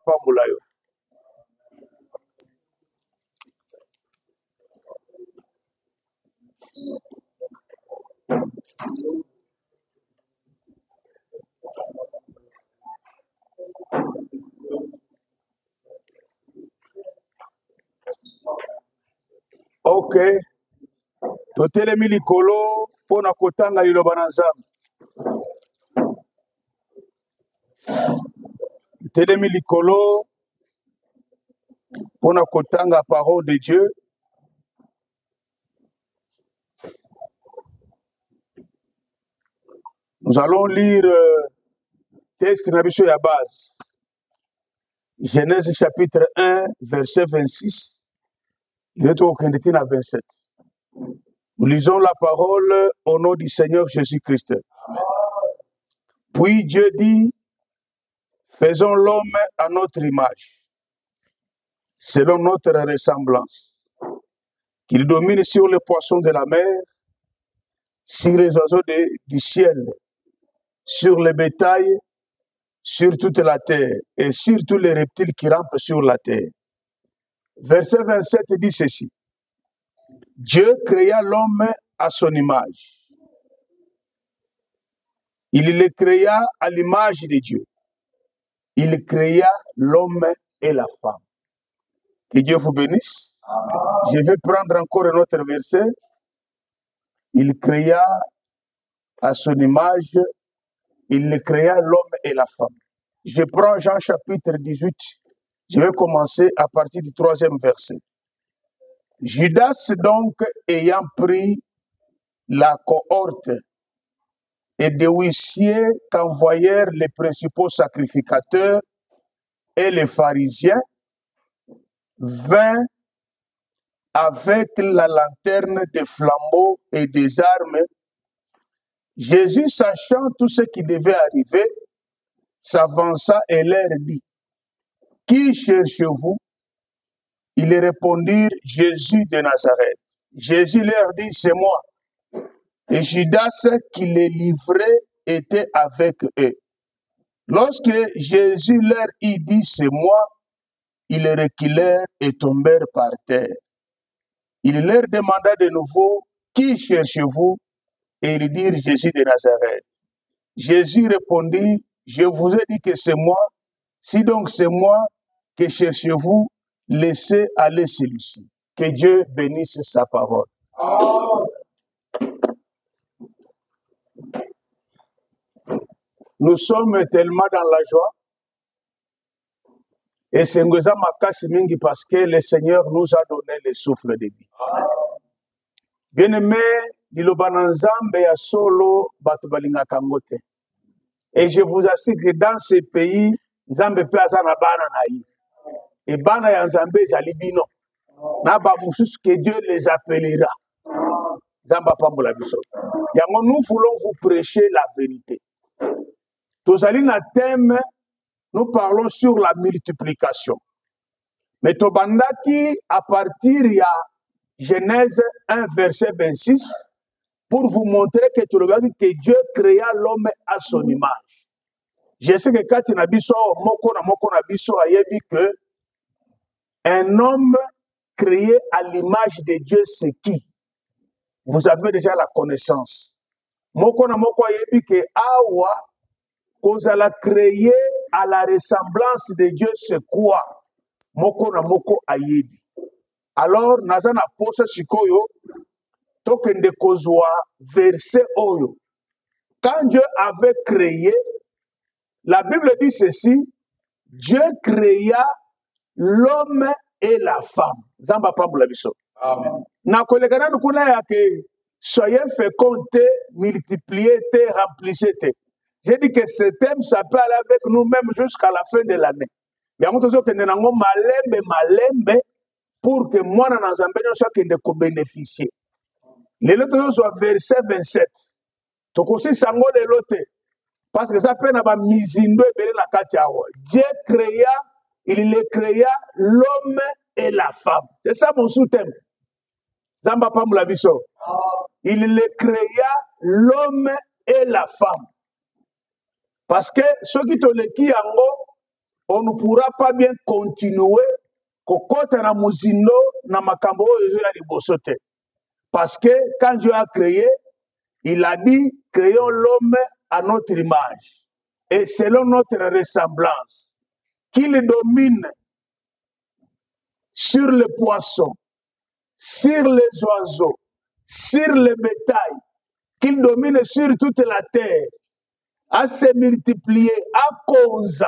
pambola yo. Ok. Totelemi likolo pona kotanga liloba na Nzambe. Totelemi likolo pona kotanga parole de Dieu. Nous allons lire texte na biso ya base. Genèse chapitre 1 verset 26. Il est au 27. Nous lisons la parole au nom du Seigneur Jésus-Christ. Puis Dieu dit, faisons l'homme à notre image, selon notre ressemblance, qu'il domine sur les poissons de la mer, sur les oiseaux du ciel, sur les bétails, sur toute la terre et sur tous les reptiles qui rampent sur la terre. Verset 27 dit ceci. Dieu créa l'homme à son image. Il le créa à l'image de Dieu. Il créa l'homme et la femme. Que Dieu vous bénisse. Je vais prendre encore un autre verset. Il créa à son image. Il le créa l'homme et la femme. Je prends Jean chapitre 18. Je vais commencer à partir du 3e verset. Judas donc ayant pris la cohorte et des huissiers qu'envoyèrent les principaux sacrificateurs et les pharisiens, vint avec la lanterne des flambeaux et des armes. Jésus, sachant tout ce qui devait arriver, s'avança et leur dit, « Qui cherchez-vous » Ils répondirent, « Jésus de Nazareth. » Jésus leur dit, « C'est moi. » Et Judas qui les livrait était avec eux. Lorsque Jésus leur eut dit, « C'est moi », ils reculèrent et tombèrent par terre. Il leur demanda de nouveau, « Qui cherchez-vous » Et ils dirent, « Jésus de Nazareth. » Jésus répondit, « Je vous ai dit que c'est moi. Si donc c'est moi, que cherchez-vous? Laissez aller celui-ci. » Que Dieu bénisse sa parole. Nous sommes tellement dans la joie. Et c'est mingi parce que le Seigneur nous a donné le souffle de vie. Bien-aimé, Lilobananzambe ya solo batu balingaka ngote. Et je vous assure que dans ce pays, Nzambe pe aza na bana na yi. Et bana ya Nzambe ezali bino. Na ba mususu que Dieu les appellera. Nzamba pambola biso. Yango nous voulons vous prêcher la vérité. Tozali na thème, nous parlons sur la multiplication. Mais tobandaki à partir de Genèse 1 verset 26 pour vous montrer que Dieu créa l'homme à son image. Je sais que quand il a dit moko na biso ayebi que un homme créé à l'image de Dieu, c'est qui? Vous avez déjà la connaissance. Moko na moko ayebi que awa kozala créé à la ressemblance de Dieu, c'est quoi? Moko na moko ayebi. Alors, nazana pose sikoyo, tokende kozwa verset oyo. Quand Dieu avait créé, la Bible dit ceci, Dieu créa l'homme et la femme. Zamba pambula biso. Amen. Na kolekana nukuna ya ke soyez fécondés, multipliez, remplissez. J'ai dit que ce thème, ça peut aller avec nous-mêmes jusqu'à la fin de l'année. Il y a beaucoup de gens qui disent malembe pour que moi, dans Nzambe, soit qui ne bénéficie. Les autres sont verset 27. Donc aussi, ça les lote. Parce que ça peut être misindo et la katiawa. Dieu créa, il le créa l'homme et la femme. C'est ça mon sous-thème. Zamba Pamula Biso. Il le créa l'homme et la femme. Parce que ceux qui te le qui en haut, on ne pourra pas bien continuer kokota na muzindo na makambo oyo ya liboso te. Parce que quand Dieu a créé, il a dit, créons l'homme à notre image et selon notre ressemblance, qu'il domine sur les poissons, sur les oiseaux, sur le bétail, qu'il domine sur toute la terre, à se multiplier, à cause,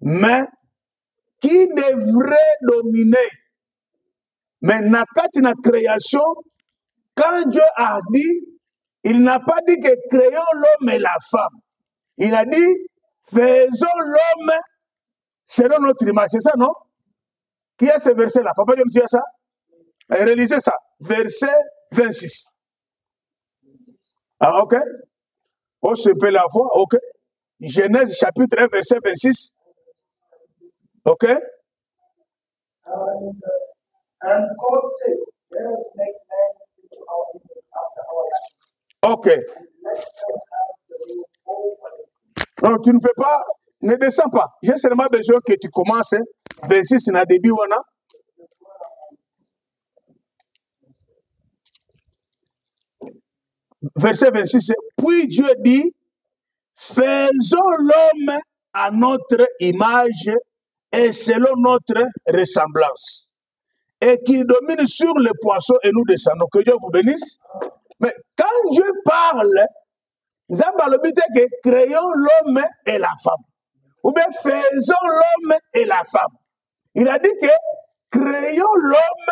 mais qui devrait dominer. Mais dans la création, quand Dieu a dit, il n'a pas dit que créons l'homme et la femme. Il a dit, faisons l'homme selon notre image. C'est ça, non? Qui a ce verset-là? Papa, tu as ça? Réalisez ça. Verset 26. Ah, ok. On se peut la voir, ok. Genèse chapitre 1, verset 26. Ok. And God said, let us make man into our image after our likeness. Ok. Non, tu ne peux pas, ne descends pas. J'ai seulement besoin que tu commences. 26 na début, wana. Verset 26, puis Dieu dit, faisons l'homme à notre image et selon notre ressemblance, et qu'il domine sur les poissons et nous descendons. Que Dieu vous bénisse. Mais quand Dieu parle, nous avons le but que créons l'homme et la femme. Ou bien faisons l'homme et la femme. Il a dit que créons l'homme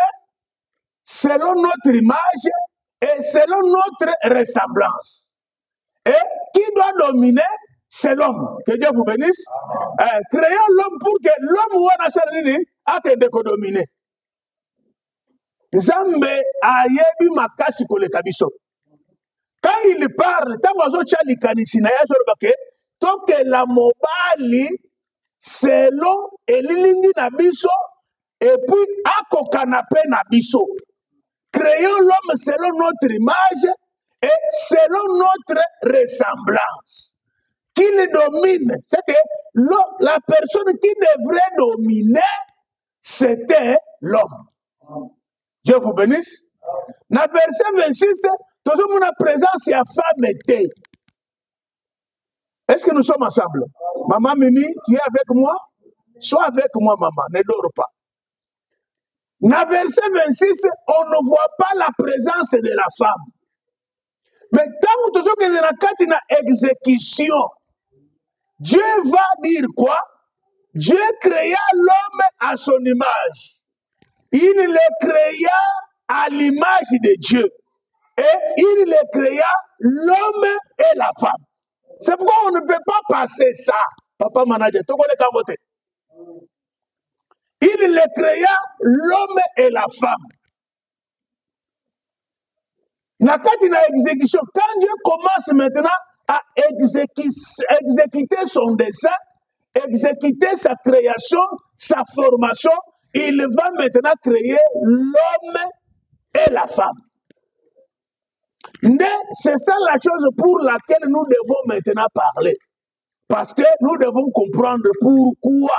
selon notre image et selon notre ressemblance. Et qui doit dominer, c'est l'homme. Que Dieu vous bénisse. Créons l'homme pour que l'homme a été dominer. Zambe ayebi makasi koleka biso. Quand il parle, que la mobali selon elilingi na biso et puis akokanape na biso. Créons l'homme selon notre image et selon notre ressemblance. Qui le domine? C'est que la personne qui devrait dominer, c'était l'homme. Dieu vous bénisse. Dans verset 26, tout le monde a présence et à femme était. Est-ce que nous sommes ensemble? Maman Mimi, tu es avec moi? Sois avec moi, maman, ne dors pas. Dans verset 26, on ne voit pas la présence de la femme. Mais tant que tu es dans l'exécution, Dieu va dire quoi? Dieu créa l'homme à son image. Il le créa à l'image de Dieu. Et il le créa l'homme et la femme. C'est pourquoi on ne peut pas passer ça. Papa manager, tu connais quand voter. Il le créa l'homme et la femme. Quand Dieu commence maintenant à exécuter son dessein, exécuter sa création, sa formation, il va maintenant créer l'homme et la femme. Mais c'est ça la chose pour laquelle nous devons maintenant parler. Parce que nous devons comprendre pourquoi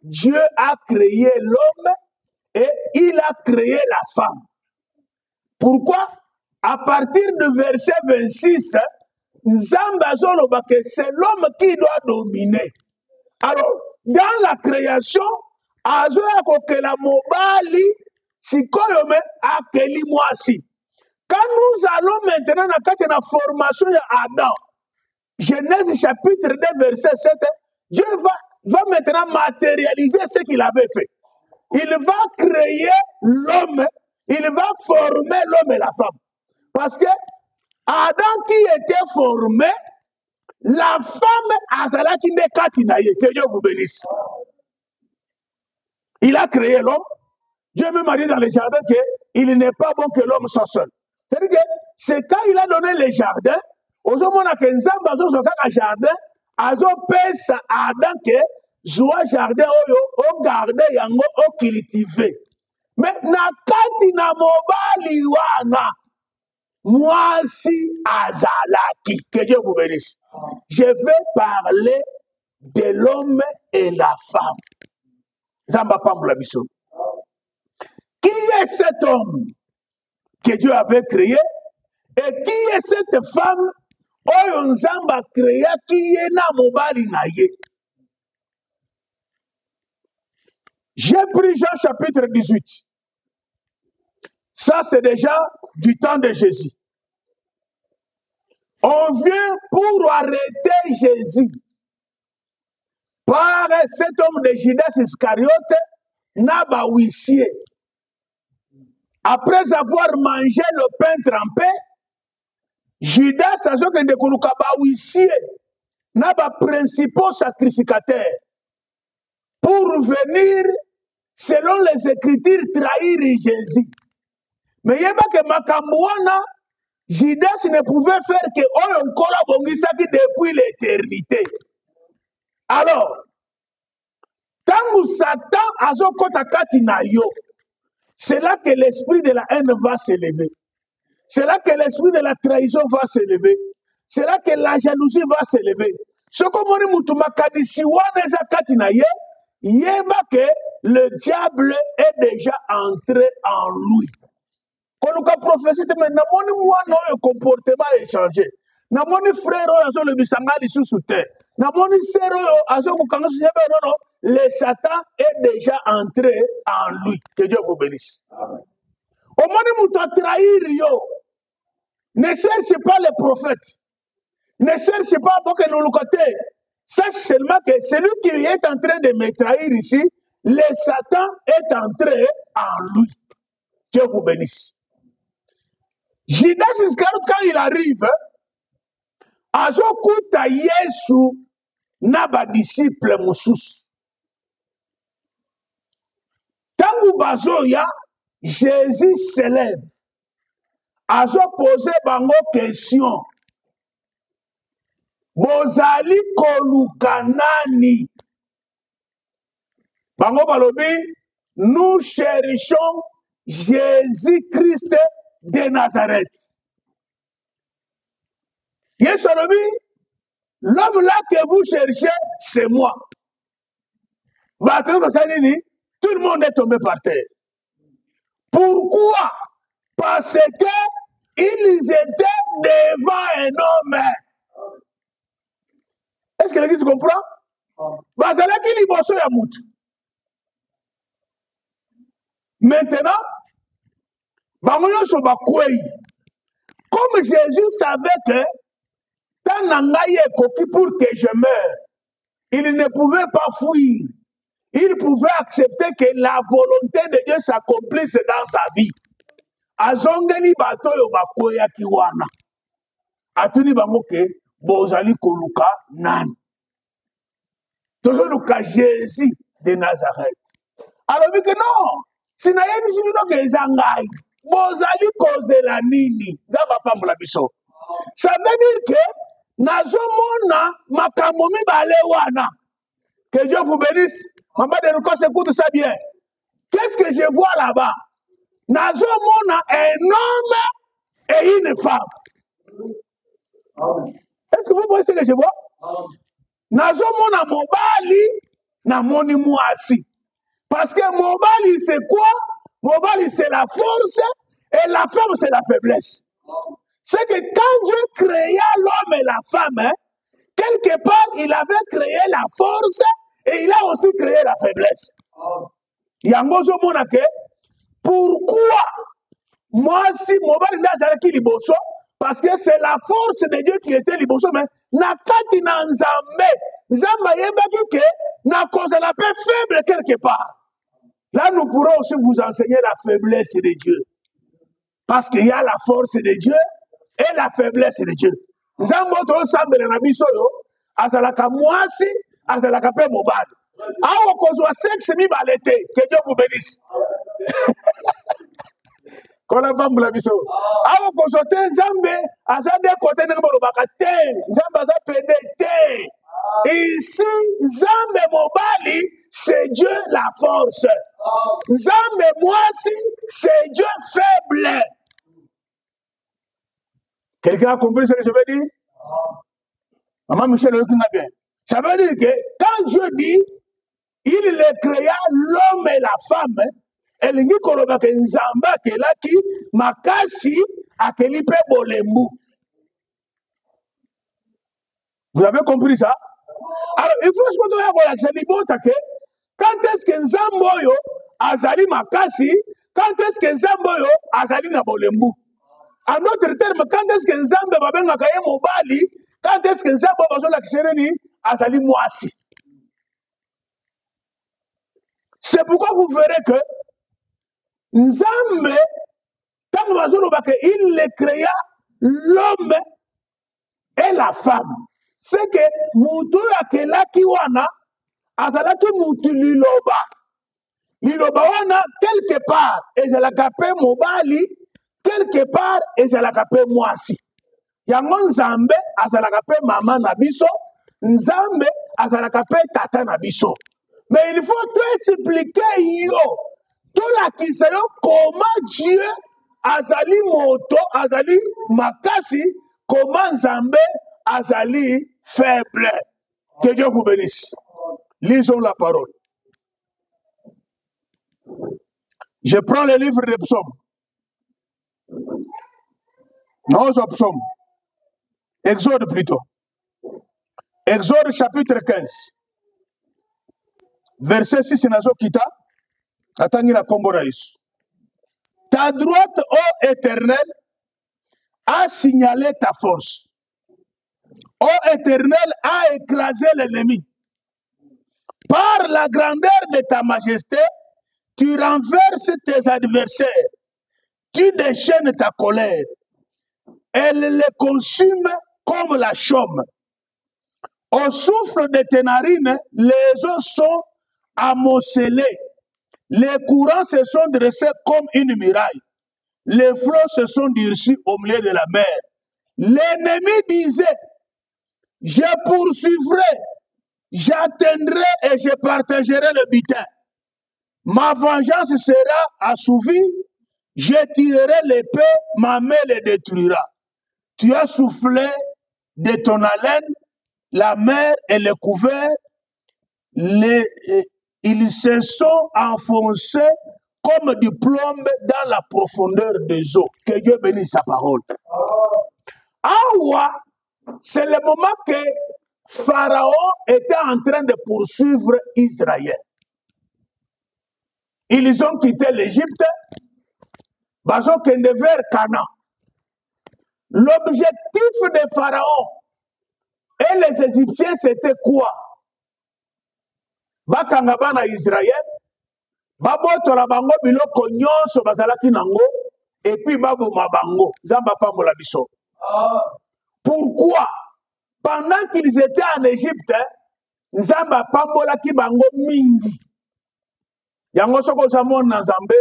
Dieu a créé l'homme et il a créé la femme. Pourquoi? À partir du verset 26, c'est l'homme qui doit dominer. Alors, dans la création, quand nous allons maintenant dans la formation d'Adam, Genèse chapitre 2, verset 7, Dieu va maintenant matérialiser ce qu'il avait fait. Il va créer l'homme, il va former l'homme et la femme. Parce que Adam qui était formé, la femme Azala qui n'est qu'Atinaye, que Dieu vous bénisse. Il a créé l'homme. Dieu même a dit dans le jardin qu'il n'est pas bon que l'homme soit seul. C'est-à-dire que c'est quand il a donné le jardin, aujourd'hui, on a qu'un jardin, azo pesa Adam que joua jardin o garde yango o cultiver. Mais na kati na mobali wana mwasi azalaki. Que Dieu vous bénisse. Je vais parler de l'homme et la femme. Zamba Pamboula Bisso. Qui est cet homme que Dieu avait créé et qui est cette femme oyo Nzamba créé qui est na mobali na ye? J'ai pris Jean chapitre 18. Ça c'est déjà du temps de Jésus. On vient pour arrêter Jésus par cet homme de Judas Iscariote, Naba huissier. Après avoir mangé le pain trempé, Judas a dit que de Koulukaba huissier, Naba principaux sacrificateur, pour venir, selon les Écritures, trahir Jésus. Mais il y a que Makamouana, Judas ne pouvait faire que Oyonkora Bongisaki depuis l'éternité. Alors, quand Satan a son kotakati na yo, c'est là que l'esprit de la haine va s'élever. C'est là que l'esprit de la trahison va s'élever. C'est là que la jalousie va s'élever. Ce que moni mutuma kanisi wana eza kati na ye, yeba que le diable est déjà entré en lui. Quand nous avons prophétisé, mais namoni mwana oyo comportement est changé. Namoni frère oyo azo le bisangali sous terre. Namoni sœur oyo azo kukanga sous terre. Non, non, le Satan est déjà entré en lui. Que Dieu vous bénisse. Au moment où tu as trahi yo, ne cherche pas les prophètes. Ne cherche pas pour que nous le côté. Sache seulement que celui qui est en train de me trahir ici, le Satan est entré en lui. Dieu vous bénisse. Judas Iscariot, quand il arrive, azokuta Yesu na ba disciple mususu. Tangu bazoya, Jésus s'élève. Azo pose bango question. Bozali koluka nani? Bango balobi, nous cherchons Jésus-Christ de Nazareth. Yesu alobi, l'homme là que vous cherchez, c'est moi. Tout le monde est tombé par terre. Pourquoi? Parce que ils étaient devant un homme. Est-ce que l'église comprend? Maintenant, comme Jésus savait que pour que je meure, il ne pouvait pas fuir. Il pouvait accepter que la volonté de Dieu s'accomplisse dans sa vie. Azongeni bato yo bakoya kiwana. Atuni bangoke bozali koluka nani. Toujours luka Jésus de Nazareth. Alors dit que non, si na yebi sino ke zangai, bozali kozela nini? Zaba pambola biso. Ça veut dire que nazomona makambo mibale wana. Que Dieu vous bénisse. Maman de Lucas, écoute ça bien. Qu'est-ce que je vois là-bas? Nazomona un homme et une femme. Est-ce que vous voyez ce que je vois? Nazomona mobali na moni mwasi. Parce que mobali c'est quoi? Mobali c'est la force et la femme c'est la faiblesse. C'est que quand Dieu créa l'homme et la femme, hein, quelque part il avait créé la force et il a aussi créé la faiblesse. Yangozo monake, pourquoi moi si mobali nazara ki liboso? Parce que c'est la force de Dieu qui était liboso, mais nakati na nzambe, nzamba yebaki ke na cause la paix faible quelque part. Là nous pourrons aussi vous enseigner la faiblesse de Dieu. Parce qu'il y a la force de Dieu et la faiblesse de Dieu. Nzambo to sambele na biso yo, azalaka mwasi, azalaka pe mobali. Awo kozwa sexe mi balete, que Dieu vous bénisse. Kola bambula biso. Awo kozwa te nzambe, azade kote ne mbolo bakate, nzambe aza pede te. Ici, nzambe mobali, c'est Dieu la force. Nzambe mwasi, c'est Dieu faible. Quelqu'un a compris ce que je veux dire? Maman Michel, le bien. Ça veut dire que quand Dieu dit, il les créa l'homme et la femme, elingi koloba ke nzambe akelaki makasi akeli pe bolembu. Vous avez compris ça? Alors, il faut que quand est-ce que Nzamboyo azali makasi, quand est-ce que Nzamboyo azali na bolembu? En d'autres termes, quand est-ce que Nzambe babenga kaye mobali, quand est-ce que Nzambo bazola kisereni azali mwasi? C'est pourquoi vous verrez que Nzambe, tant il le créa l'homme et la femme. C'est que mutu akelaki wana azalaki mutu liloba. Liloba wana quelque part ezalaka pe mobali, quelque part ezalaka pe mwasi. Yango Nzambe azalaka pe mama na biso, Nzambe azalaka pe tata na biso. Mais il faut tout expliquer yo, tout la kisayo comment Dieu azali moto, azali makasi, comment Nzambe azali faible. Que Dieu vous bénisse. Lisons la parole. Je prends le livre des psaumes. Non, psaumes. Exode plutôt. Exode chapitre 15. Verset 6 nazo kita. Atangi la kombora isu. Ta droite, ô Éternel, a signalé ta force. Ô Éternel, a écrasé l'ennemi. Par la grandeur de ta majesté, tu renverses tes adversaires. Tu déchaînes ta colère. Elle les consume comme la chaume. Au souffle de tes narines, les eaux sont amoncelées. Les courants se sont dressés comme une muraille. Les flots se sont durcis au milieu de la mer. L'ennemi disait, je poursuivrai, j'atteindrai et je partagerai le butin. Ma vengeance sera assouvie, je tirerai l'épée, ma main les détruira. Tu as soufflé de ton haleine, la mer et le couvert, ils se sont enfoncés comme du plomb dans la profondeur des eaux. Que Dieu bénisse sa parole. Awa, c'est le moment que Pharaon était en train de poursuivre Israël. Ils ont quitté l'Égypte, ils ont quitté vers Canaan. L'objectif de Pharaon et les Égyptiens, c'était quoi? Bakanga bana Israël, babotola bango biloko nyonso bazalaki nango, et puis baboma bango, zamba pambola biso. Pourquoi? Pendant qu'ils étaient en Égypte, Nzamba pambola ki bango mingi. Yango soko zamona Nzambe,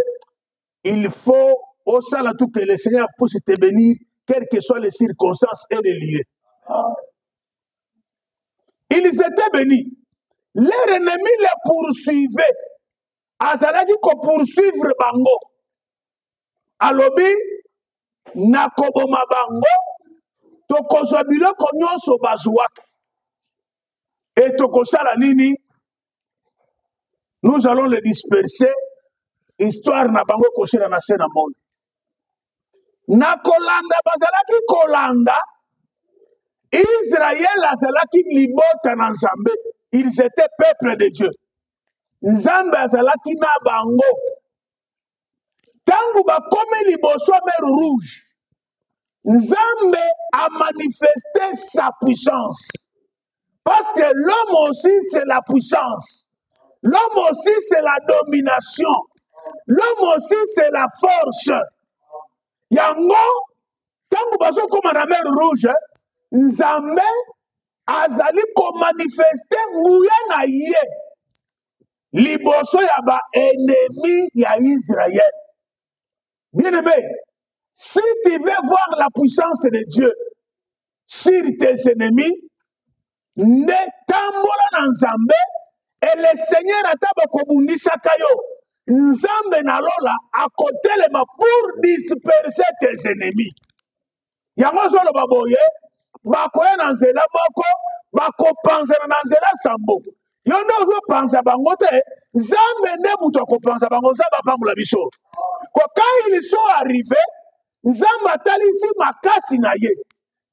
il faut au sala tout que le Seigneur puisse te bénir, quelles que soient les circonstances et les lieux. Ils étaient bénis. Leur ennemi les poursuivait. Azalaki ko poursuivre bango. Alobi nakoboma bango tokozwa biloko nyonso bazwaki. Et tokosala nini? Nous allons les disperser. Histoire na bango kosela na sena moyo. Na kolanda bazalaki kolanda. Israël azalaki libota na Nzambe. Ils étaient peuple de Dieu. Nzambe azalaki na bango. Tangu bakomi liboso mer rouge. Nzambe a manifesté sa puissance. Parce que l'homme aussi c'est la puissance. L'homme aussi c'est la domination. L'homme aussi c'est la force. Yango, tangu baso koma na mer rouge, Nzambe azali ko manifester nguya na ye liboso ya ba ennemi ya Israël. Bien aimé, si tu veux voir la puissance de Dieu sur tes ennemis, ne tambola na Nzambe et le Seigneur ataba kobundisa kayo. Nzambe na lola a kotelema pour disperser tes ennemis. Yango zolo baboye, bakoya na nzela moko bakopanzana na nzela sambo yo nde ozopanza bango te nzambe nde moto akopanza bango nzambe apambola biso quand ils sont arrivés nzambe atalisi makasi na ye.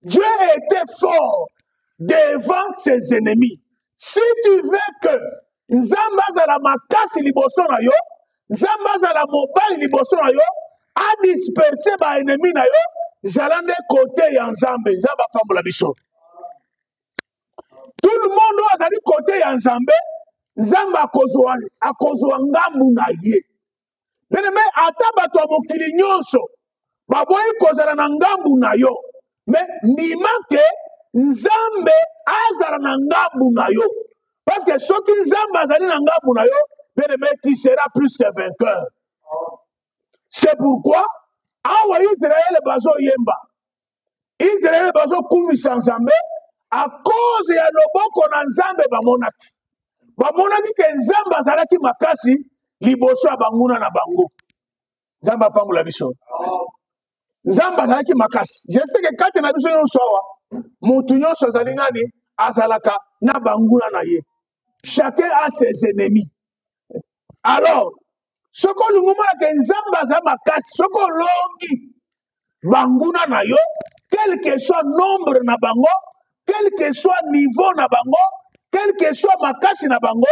Dieu était fort devant ses ennemis. Si tu veux que nzambe azala makasi liboso na yo nzambe azala mobali liboso na yo adisperse baennemi na yo zala nde kote ya nzambe nzambe apambola biso. Tout le monde azali kote ya nzambe nzambe akozwa ngambu na ye. Bien-aimé, ata bato ya mokili nyonso baboyi kozala na ngambu na yo mais ndima ke nzambe azala na ngambu na yo parce que soki nzambe azali na ngambu na yo bien-aimé tu seras plus que vainqueur. C'est pourquoi awa Israël bazo yemba Israël bazo kumisa nzambe à cause ya loboko na nzambe bamonaki ke nzambe azalaki makasi liboso ya banguna na bango. Nzambe apambola biso. Nzambe azalaki makasi. Je sais que kati na biso nyonso awa mutu nyonso azali nani azalaka na banguna na ye. Chacun a ses ennemis. Alors soko lungumana ke nzambe azali makasi soko longi banguna na yo quel que soit nombre na bango quel que soit niveau na bango quel que soit makasi na bango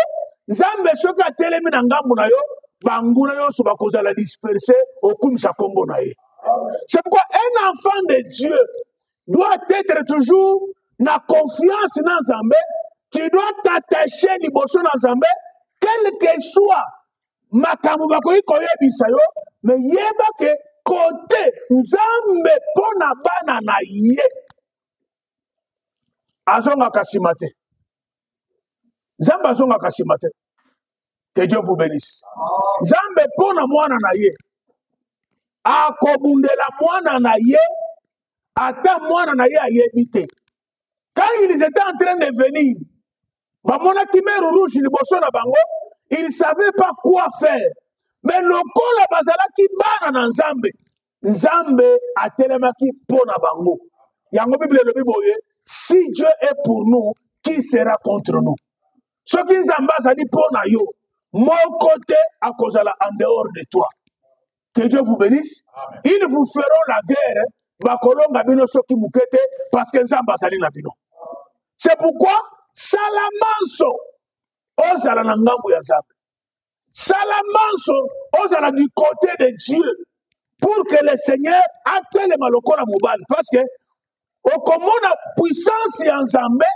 nzambe soki atelemi na ngambu na yo banguna nyonso bakozala disperse okumisa kombo na ye. C'est pourquoi un enfant de Dieu doit être toujours na confiance na nzambe. Tu dois t'attacher liboso na nzambe quel que soit makambo bakoki koyebisa yo mais yeba ke kote nzambe mpona bana na ye azongaka nsima te. Nzambe azongaka nsima te. Que Dieu vous bénisse. Nzambe mpona mwana na ye akobundela mwana na ye ata mwana na ye ayebi te. Quand ils étaient en train de venir bamonaki mer rouge liboso na bango ils ne savaient pas quoi faire mais lokola bazalaki bana na nzambe nzambe atelemaki mpona bango. Yango Bible elobi boye si Dieu est pour nous qui sera contre nous. Soki nzambe azali mpona yo moko te akozala en dehors de toi. Que Dieu vous bénisse. Amen. Ils vous feront la guerre bakolonga bino soki mukete parce que nzambe azali na bino. C'est pourquoi salamanso ozala na ngambu ya nzambe. Salamanso ozala du côté de Dieu pour que le Seigneur atelema lokola mobali parce que okomona puissance ya nzambe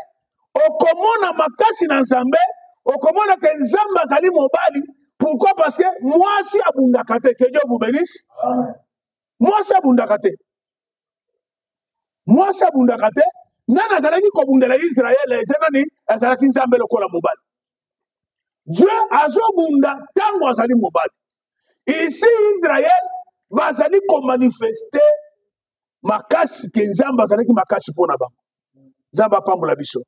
okomona makasi na nzambe okomona ke nzambe azali mobali. Pourquoi? Parce que moi si abundaka te. Que Dieu vous bénisse. Moi si abundaka te. Moi si abundaka te nana azalaki kobundela Israël ezenani azalaki nzambe lokola mobali. Dieu azobunda tango azali mobali. Ici Israël bazali komanifester makasi ke nzambe azalaki makasi mpona bango. Nzambe apambola biso.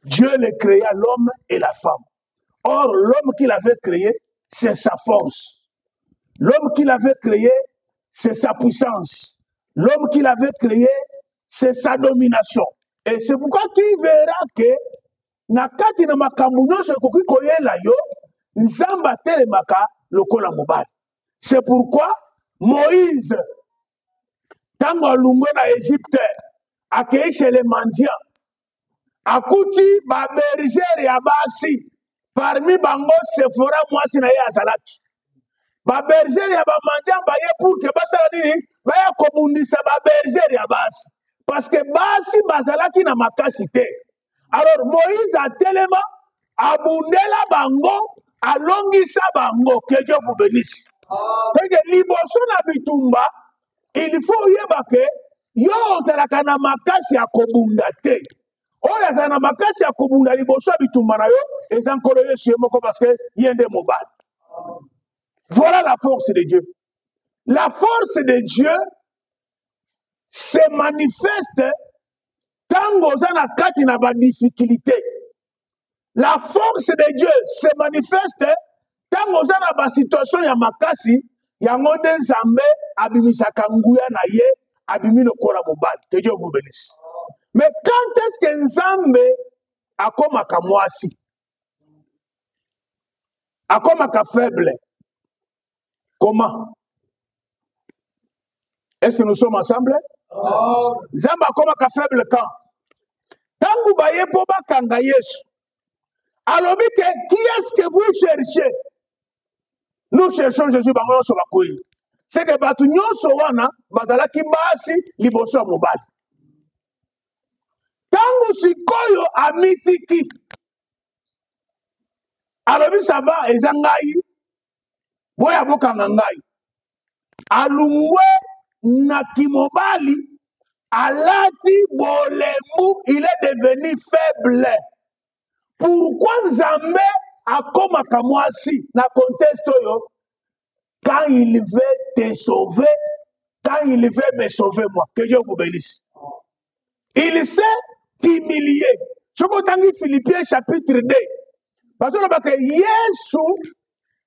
Dieu le créa l'homme et la femme. Or, l'homme qu'il avait créé, c'est sa force. L'homme qu'il avait créé, c'est sa puissance. L'homme qu'il avait créé, c'est sa domination. Et c'est pourquoi tu verras que nakati na makambo nyonso ekoki koyela yo nzambe atelemaka lokola mobali. C'est pourquoi Moïse tango alungwe na Égypte akei chez les mendiants akuti ba berger ya basi parmi bango Sephora mwasi na ye azalaki ba berger ya ba mendiants ba ye pour que basala nini ba ya kobundisa ba berger ya basi parce que basi bazalaki na makasi te. Alors Moïse atelema abundela bango alongisa bango. Que Dieu vous bénisse. Parce que liboso na bitumba il faut yeba ke yo ozalaka na makasi ya kobunda te. Oyo azala na makasi ya kobunda liboso ya bitumba na yo eza nkolo Yesu ye moko parce que ye nde mobali. Voilà la force de Dieu. La force de Dieu se manifeste tango oza na kati na ba difficulté. La force de Dieu se manifeste tango oza na ba situation ya makasi yango nde nzambe abimisaka nguya na ye abimi lokola mobali. Que Dieu vous bénisse. Mais quand est-ce que Nzambe akomaka mwasi? Akomaka faible? Comment? Est-ce que nous sommes ensemble? Nzambe akomaka faible quand? Tangu baye po bakanga Yesu. Alors, qui est-ce que vous cherchez? Nous cherchons Jésus bango so bakoyi. C'est que batu nyonso wana bazalaki basi liboso ya mobali. Tangu sikoyo amitiki. Alors, ça va ezangai. Boya bokanga ngai. Alungwe na kimobali alati bolemu, il est devenu faible. Pourquoi Nzambe akomaka mwasi na contexte oyo? Quand il veut te sauver, quand il veut me sauver moi, que Dieu vous bénisse. Il s'est humilié. Ce qu'on dit Philippiens chapitre 2. Parce que Yesu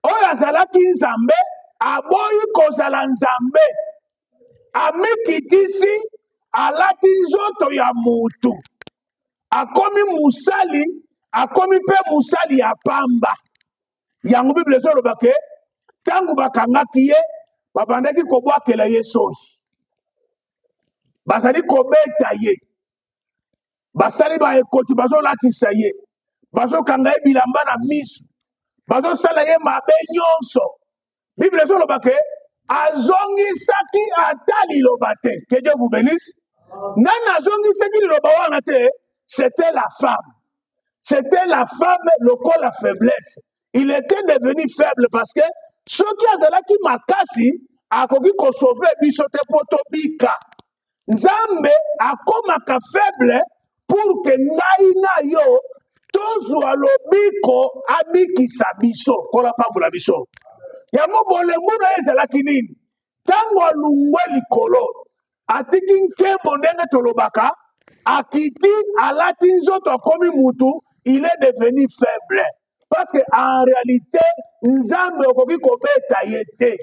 oyo azalaki Nzambe aboyi kozala Nzambe. Amikitisi alati nzoto ya mutu. Akomi musali, akomi pe musali ya pamba. Yango Bible ezoloba ke tangu bakangaki ye babandaki kobwakela ye soyi. Bazali kobeta ye. Basali ba ekoti bazolatisa ye. Bazokanga ye bilamba na misu. Bazosala ye mabe nyonso. Bible ezoloba ke azongisaki ata liloba te. Que Dieu vous bénisse. Nana azongisaki liloba wana te, c'était la femme. C'était la femme, le corps, la faiblesse. Il était devenu faible parce que ceux qui azalaki makasi akoki ko sauver biso te poto bika. Nzambe akomaka faible pour que ngai na yo tozwa lobiko abikisa biso kola pambola biso. Yango bolemu na ezalaki nini? Tango alungwe likolo atiki nkembo ndenge tolobaka akiti alati nzoto akomi mutu, il est devenu faible. Parce que en réalité, Nzambe okoki kobeta yete.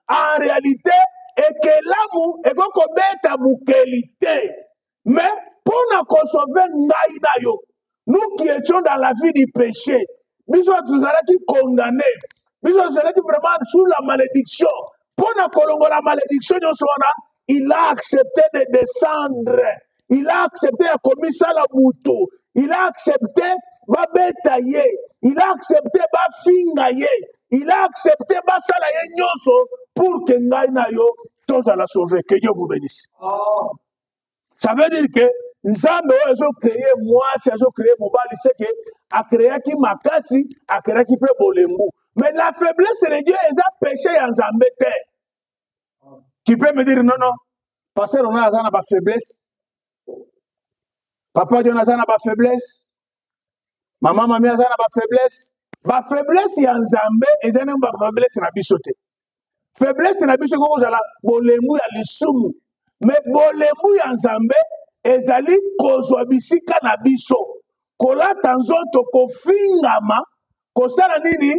En réalité, ekelamu eko kobeta mukeli. Mais pour nous sauver ngai na yo, nous qui étions dans la vie du péché, nous sommes condamnés. Nous sommes vraiment sous la malédiction. Pour nous la malédiction, il a accepté de descendre. Il a accepté de commettre ça la moutou. Il a accepté babetaye. Il a accepté bafingaye. Il a accepté basalaye nyoso pour que ngai na yo tous à la sauver. Que Dieu vous bénisse. Ça veut dire que Nzambe oyo créé moi, c'est créé mobali, c'est que a créé qui makasi, a créé qui peut bolembu. Mais la faiblesse de Dieu est un péché en Nzambe te. Tu peux me dire non non, parce qu'on a pas faiblesse. Papa Dieu n'a pas faiblesse. Maman mamie n'a pas faiblesse. Ba faiblesse ya Nzambe ezana ba faiblesse na bisote. Faiblesse na biso ko zala bolembu ya lisumu. Mais bolembu ya Nzambe ezali kozwa bisika na biso. Kolata nzoto kofingama kosala nini?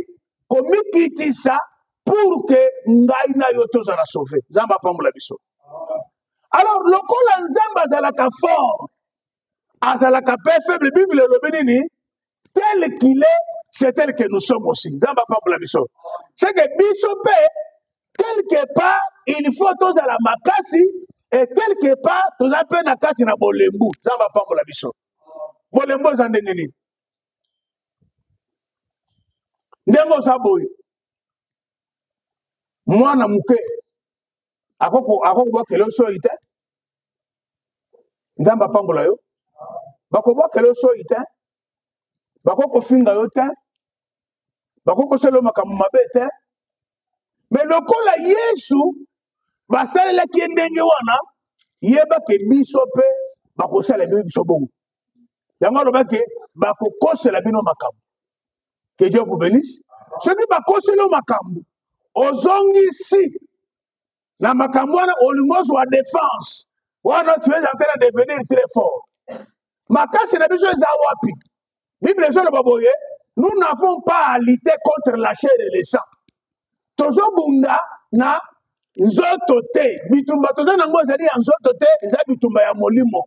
Komikitisa pour que ngai na yo tozala sauver. Nzamba pambola biso. Alors lokola Nzamba azalaka fort, azalaka pe faible, Bible elobi nini? Tel qu'il est, c'est tel que nous sommes aussi. Nzamba pambola biso. C'est que biso pe quelque part il faut tozala makasi et quelque part tozala pe na kati na bolembu. Nzamba pambola biso. Bolembu za ndenge nini? Ndengo saboyi. Mwana muke akoko bakelo so ite. Nzamba pambola yo. Bako bakelo so ite. Bako finga yo te. Bako selo makamu mabe te. Mais lokola Yesu basalela ki ndenge wana yeba ke biso pe bako sala biso bongo. Yango lobake bako kosela bino makamu. Que Dieu vous bénisse. Ceux qui bako selo makamu ozongi si la makambo wana olingos wa défense. Wana tu es en train de devenir très fort. Makasi na biso eza wapi? Bible ezoloba boye, nous n'avons pas à lutter contre la chair et le sang. Tozo bunda na nzoto te. Bitumba tozo nango ezali ya nzoto te, eza bitumba ya molimo.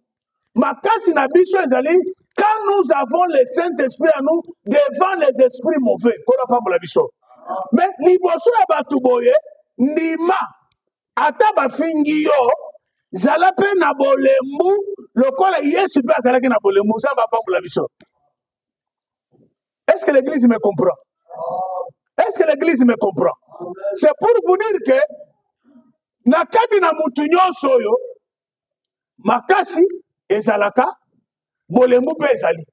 makasi na biso ezali quand nous avons le Saint-Esprit à nous devant les esprits mauvais. Mais liboso ya batu boye ndima ata bafingi yo zala pe na bolembu lokola Yesu pe azalaki na bolembu ça va pambola biso. Est-ce que l'église me comprend? Est-ce que l'église me comprend? C'est pour vous dire que na kati na mutu nyonso oyo makasi ezalaka bolembu pe ezali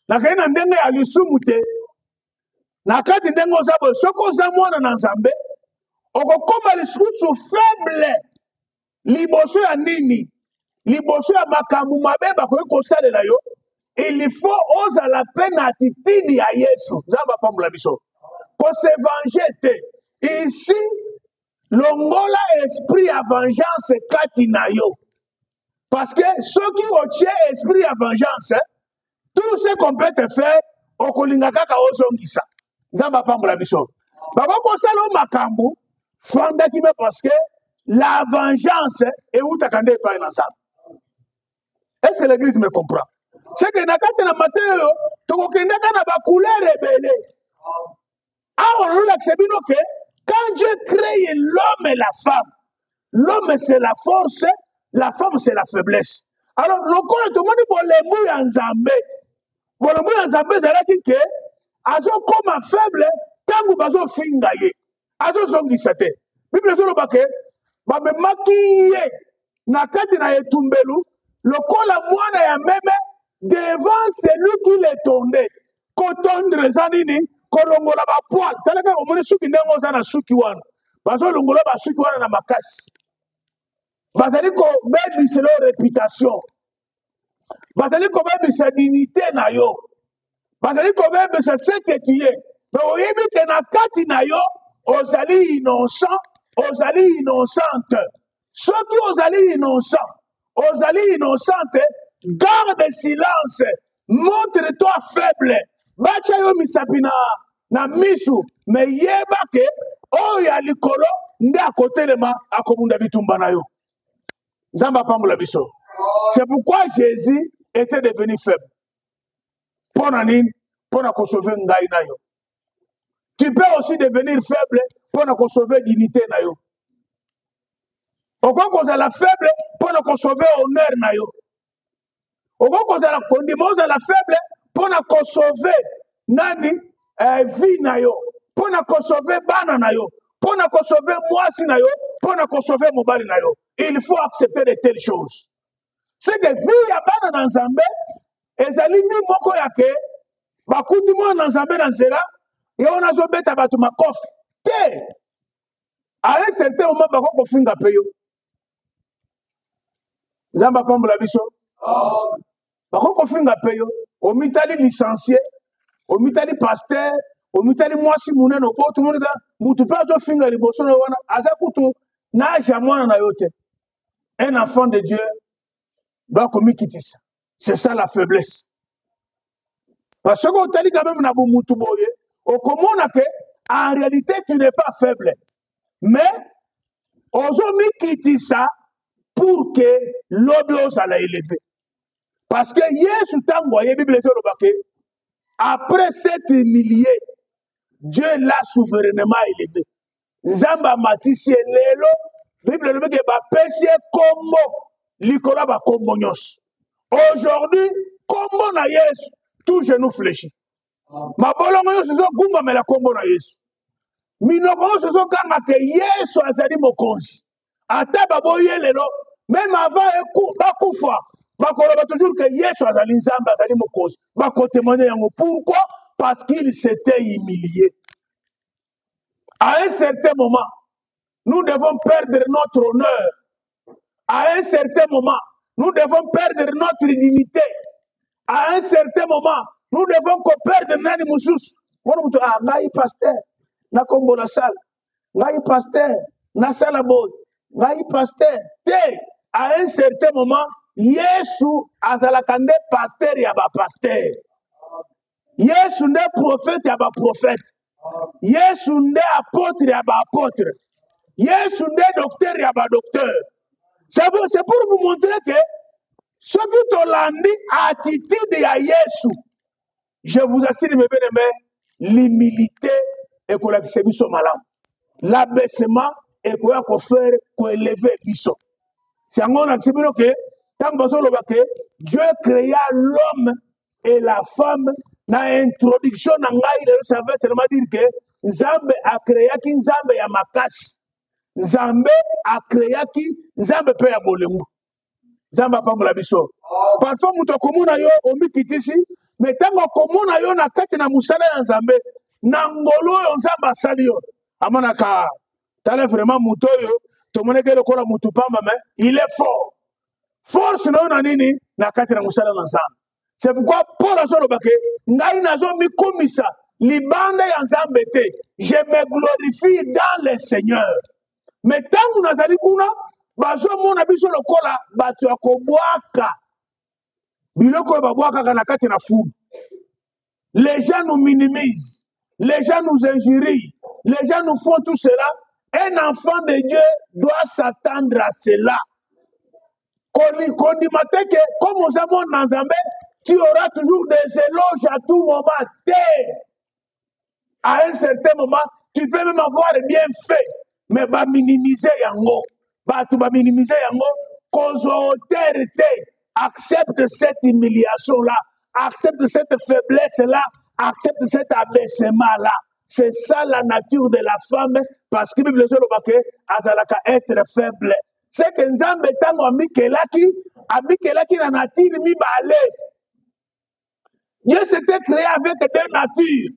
nakai na ndenge ya lisumu te na kati ndenge oza boye soki oza mwana na Nzambe okokoma lisusu faible liboso ya nini liboso ya makambo mabe bakoki kosalela yo il faut ozala pe na attitude ya Yesu Nzambe apambola biso kosevenger te ici longola esprit ya vengeance kati na yo parce que ceux qui ont esprit ya vengeance tout ce qu'on peut te faire okolinga kaka ozongisa Nzambe apambola biso bakokosala makambo fandaki me parce que la vengeance eutaka nde epai na Nzambe. Est-ce que l'église me comprend? C'est que na kati na Matthieu tokokendaka na bacouleur ebele awa nalolakisa bino ke quand Dieu crée l'homme et la femme, l'homme c'est la force, la femme c'est la faiblesse. Alors, lokola tomoni bolembu ya Nzambe ezalaki ke azokoma faible tangu bazofinga ye azozongisa te. Bible ezoloba ke bamemaki ye na kati na etumbelu lokola mwana ya meme devant celui qui le tondait kotondre eza nini kolongola bapoil talaka omoni suki ndenge oza na suki wana bazolongola basuki wana na makasi bazali kobebisa lo réputation bazali kobebisa dignité na yo bazali kobebisa ce que tu es mais oyebi ke na kati na yo ozali innocent ozali innocente soki ozali innocent ozali innocente garde silence montre-toi faible bacha yo misapi na misu me yeba ke oyo ya likolo nde akotelema akobunda bitumba na yo Nzambe apambola biso. C'est pourquoi Jésus était devenu faible pona nini pona kosauver ngai na yo. Tu peux aussi devenir faible pona kosauver dignité na yo. Okoko kozala faible pona kosauver honneur na yo. Okoko kozala kondima ozala faible pona kosauver nani vie na yo, pona kosauver bana na yo, pona kosauver mwasi na yo, pona kosauver mobali na yo. Il faut accepter de telles choses. C'est que vie ya bana na Nzambe ezali vie moko yake bakuti mwana na Nzambe na nzela yo nazobeta batu makofi te à un certain moment bakoko finga pe yo Nzambe apambola biso bakoko finga pe yo omitali licencié omitali pasteur omitali mwasi munene ko tout monde mutu pa zo finga liboso na wana aza kutu na jamwana na yote. Un enfant de Dieu doit communiquer ça. C'est ça la faiblesse. Parce que quand tu dis quand même na mutu boye au comment que en réalité tu n'es pas faible mais ozo mikiti ça pour que l'obio ça l'a élevé. Parce que Yesu tango la Bible dit après s'être humilié, Dieu l'a souverainement élevé. Nzamba matisi lelo, Bible dit que ba pesie kombo likola ba kombo nyos. Aujourd'hui, kombo na Yesu, tout genou fléchi. Ma bolongo yo sezo gumba me la kombo na Yesu. Minoko sezo kanga ke Yesu azali mokonzi. Ata baboye lelo, même avant bakufa, bakoloba toujours que Yesu azali nzamba azali mokonzi. Bako témoigner yango pourquoi? Parce qu'il s'était humilié. À un certain moment, nous devons perdre notre honneur. À un certain moment, nous devons perdre notre dignité. À un certain moment, nous devons perdre nani mususu. Ah, ngai pasteur, na kombo na sala. Ngai pasteur, na sala boy. Ngai pasteur. À un certain moment, Yesu azalaka nde pasteur ya ba pasteur. Yesu nde prophète ya ba prophète. Yesu nde apôtre ya ba apôtre. Yesu nde docteur ya ba docteur. C'est pour vous montrer que Ce qui te landi attitude à Yesu. Je vous assure, mes bien-aimés, l'humilité est pour la biso malam. L'abaissement est pour faire élever biso. C'est un activité que Dieu créa l'homme et la femme. Dans l'introduction, ça veut seulement dire que Nzambe a créé qui Nzambe ya makasi. Nzambe a créé qui Nzambe pe ya bolemu. Nzambe pa mula biso. Parfois muto komuna yo omikitisi, mais tango komuna yo na kati na musala ya Nzambe, na ngolo yo Nzambe asali yo. Amana ka tala vraiment muto yo, to moneke lokola mutu pamba mais il est fort. Force na nini na kati na musala na Nzambe. C'est pourquoi Paul a dit je me glorifie dans le Seigneur. Mais tant que nous avons les gens nous minimisent, les gens nous injurient, les gens nous font tout cela. Un enfant de Dieu doit s'attendre à cela. Comme nous avons dans Zambé, tu auras toujours des éloges à tout moment. À un certain moment, tu peux même avoir bien fait, mais va minimiser yango. Tu vas minimiser yango. Accepte cette humiliation-là, accepte cette faiblesse-là, accepte cet abaissement-là. C'est ça la nature de la femme, parce que la Bible dit que azalaka être faible. C'est que Nzambe tango amikelaki na nature mi balé. Dieu s'était créé avec deux natures.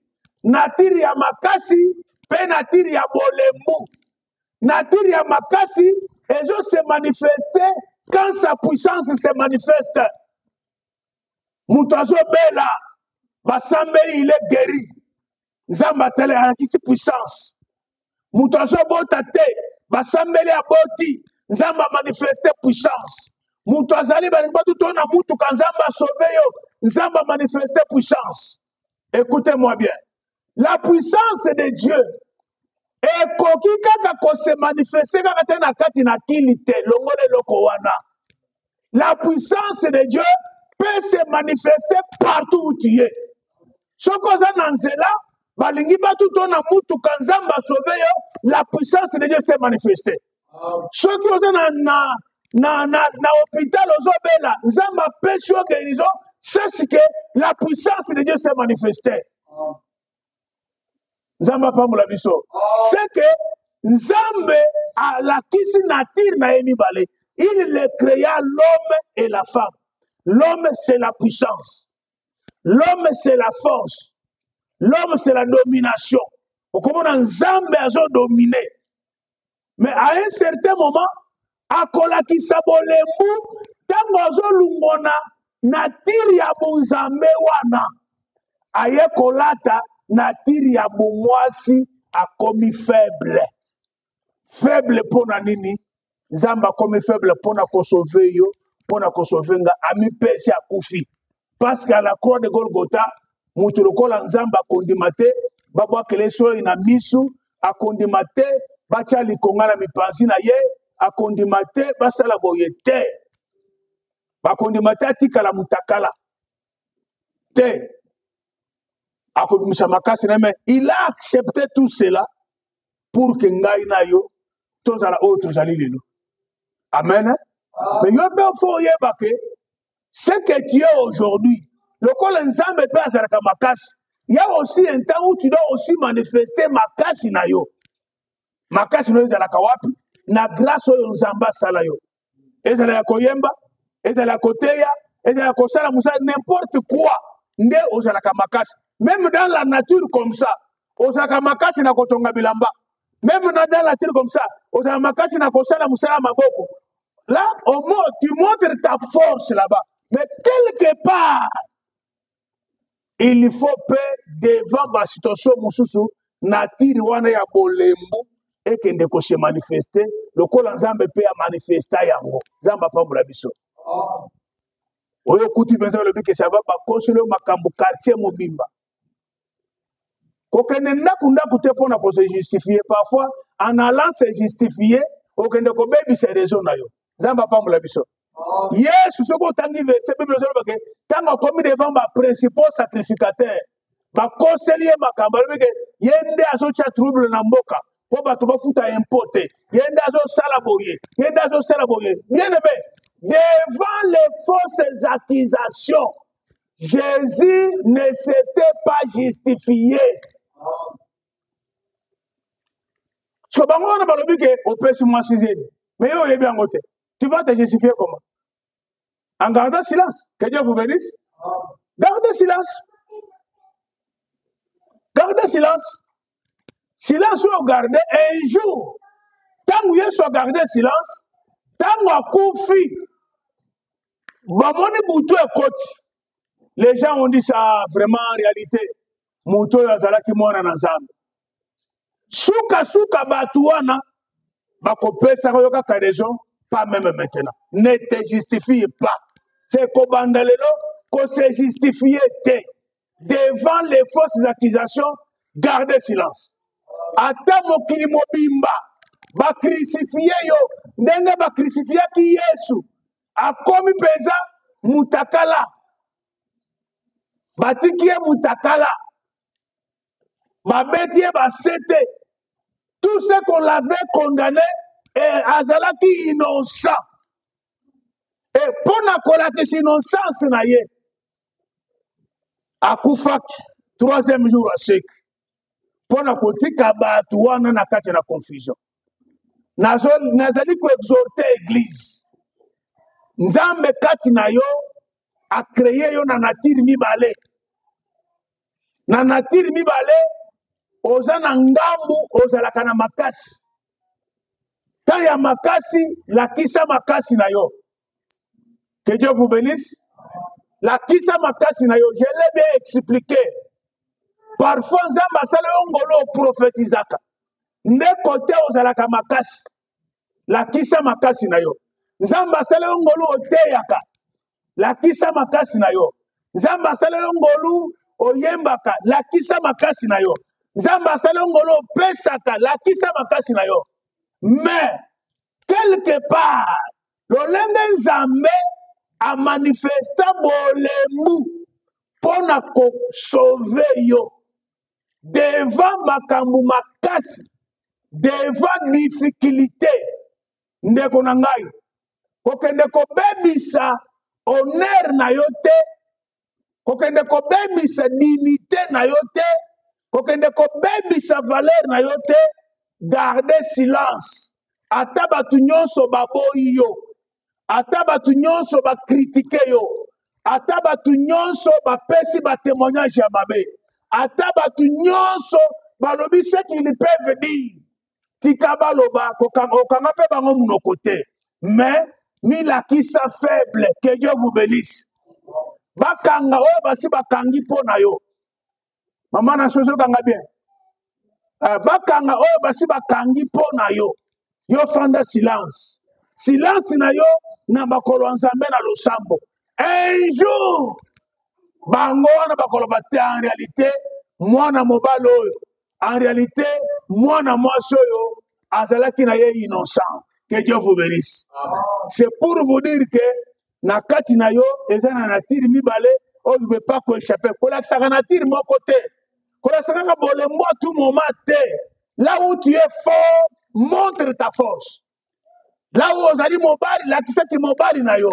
Nature ya makasi, pe nature ya bolembu. Nature ya makasi, et je se manifester quand sa puissance se manifeste. Moutazo bela, basambe il est guéri. Zamba tele alakisi puissance. Moutazo botate, basambe a boti. Zamba manifester puissance. Moutazali balibatu tona mutu kanzamba sauver yo. Nzamba manifester puissance. Écoutez-moi bien. La puissance de Dieu est se manifester la puissance de Dieu peut se manifester partout où tu es. Ce qu'on a dans cela, balingi batu tona mutu kanzamba sauver yo, la puissance de Dieu s'est manifestée. Ce qui ont na hôpital ozobela, nzamba pesho guérison. Sache que la puissance de Dieu s'est manifestée. Nzamba pamula biso. C'est que Nzambe a la kisi nature na emibale. Il le créa l'homme et la femme. L'homme c'est la puissance. L'homme c'est la force. L'homme c'est la domination. Comment Nzambe a dominé. Mais à un certain moment, akola kisabolembu tango azolungona natiri ya bunzambe wana aye kolata natiri ya bumwasi akomi faible. Faible pona nini? Nzamba akomi faible pona kosove yo, pona kosove nga ami pesi akufi. Parce qu'à la croix de Golgotha, mutu lokola Nzamba akondimate, babwa keleso ina misu, akondimate, bacha likonga na mipanzi na ye, akondimate, basala boye te. Bakondimate atika la mutakala. Te. Il a accepté tout cela pour que ngai na yo tozala o tozali lelo. Amen. Mais yo be fo yeba ke ce que tu es aujourd'hui, le col Nzambe pe azalaka makasi. Il y a aussi un temps où tu dois aussi manifester makasi na yo. Makasi no ezalaka wapi? Na grâce oyo Nzamba sala yo. Ezala koyemba, ezala koteya, ezala kosala musala n'importe quoi. Nde ozalaka makasi. Même dans la nature comme ça, ozalaka makasi na kotonga bilamba. Même dans la nature comme ça, ozalaka makasi na kosala musala maboko. Là, au moins, tu montres ta force là-bas. Mais quelque part, il faut peu devant la situation mususu nature wana ya bolembu et que ndeko se manifester. Le col Nzambe peut manifester yango. Nzamba pambula biso. Oyo kuti benza le que ça va pas construire makambo quartier mobimba. Kokende ndaku ndaku te pona ko se justifier parfois en allant se justifier okende ko bebi se raison na yo. Nzamba pambula biso. Yesu soko tangi verset Bible zo bake tanga komi devant ma principal sacrificateur ba koseli makamba beke yende azo cha trouble na mboka po bato bafuta impote yende azo sala boye yende azo sala boye bien aimé devant les fausses accusations Jésus ne s'était pas justifié. Ce que bango na balobi ke opesi moi sixième mais yo yebi angote tu vas te justifier comment? En gardant silence. Que Dieu vous bénisse. Gardez silence. Gardez silence. Silence ou garder un jour. Tant que vous gardé silence, tant que vous faites, les gens ont dit ça vraiment en réalité. Mouto yazala ki mwana na nzambe. Suka batuana bakopesa ko yoka ka raison pas même maintenant. Ne te justifie pas. C'est kobandalelo ko se justifier devant les fausses accusations, gardez silence. Ata mokili mobimba ba crucifier yo ndenge ba crucifier ki Yesu akomi peza mutakala batiki mutakala babetie basete tout ce qu'on l'avait condamné et azalaki innocent et pour na kolate innocence na ye akufak troisième jour à sec pour na kotika batu wana na kati na confusion nazali ko exhorter église nzambe kati na yo a créé yo na nature mibale oza na ngambu ozalaka na makasi ta ya makasi lakisa makasi na yo. Que Dieu vous bénisse. Lakisa makasi na yo, je l'ai bien expliqué. Parfois nzamba sala ngolo prophétisaka nde côté ozalaka makasi lakisa makasi na yo. Nzamba sala ngolo oteyaka lakisa makasi na yo. Nzamba sala ngolo oyembaka lakisa makasi na yo. Nzamba sala ngolo pesaka lakisa makasi na yo. Mais quelque part lolenge nzambe a manifesté bolemu pour na ko sauver yo devant makambu makasi devant difficulté ndeko na ngai kokende ko bebisa honneur na yo te kokende ko bebisa dignité na yo te kokende ko bebisa valeur na yo te garder silence ata batu nyonso baboyi yo ata batu nyonso ba critiquer yo ata batu nyonso ba pesi ba témoignage ya mabe ata batu nyonso balobi ce qu'ils peuvent dire tika baloba okanga pe bango munoko te mais milakisa faible. Que Dieu vous bénisse. Bakanga o basi bakangi pona yo mama na soso kanga bien bakanga o basi bakangi pona yo fanda silence na yo na bakolo nzambe na losambo un jour bango na bakolo bate en réalité mwana mobalo oyo en réalité mwana mwasi oyo azalaki na ye innocent. Que Dieu vous bénisse. C'est pour vous dire que na kati na yo eza na nature mibale oyo ne peut pas échapper kolakisaka nature moko te kolakisaka bolembo à tout moment te. Là où tu es fort montre ta force. Là où ozali mobali lakisaki mobali na yo.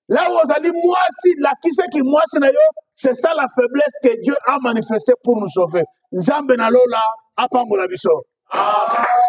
Là où ozali mwasi lakisaki mwasi na yo. C'est ça la faiblesse que Dieu a manifestée pour nous sauver. Nzambe na lola apangola biso. Amen.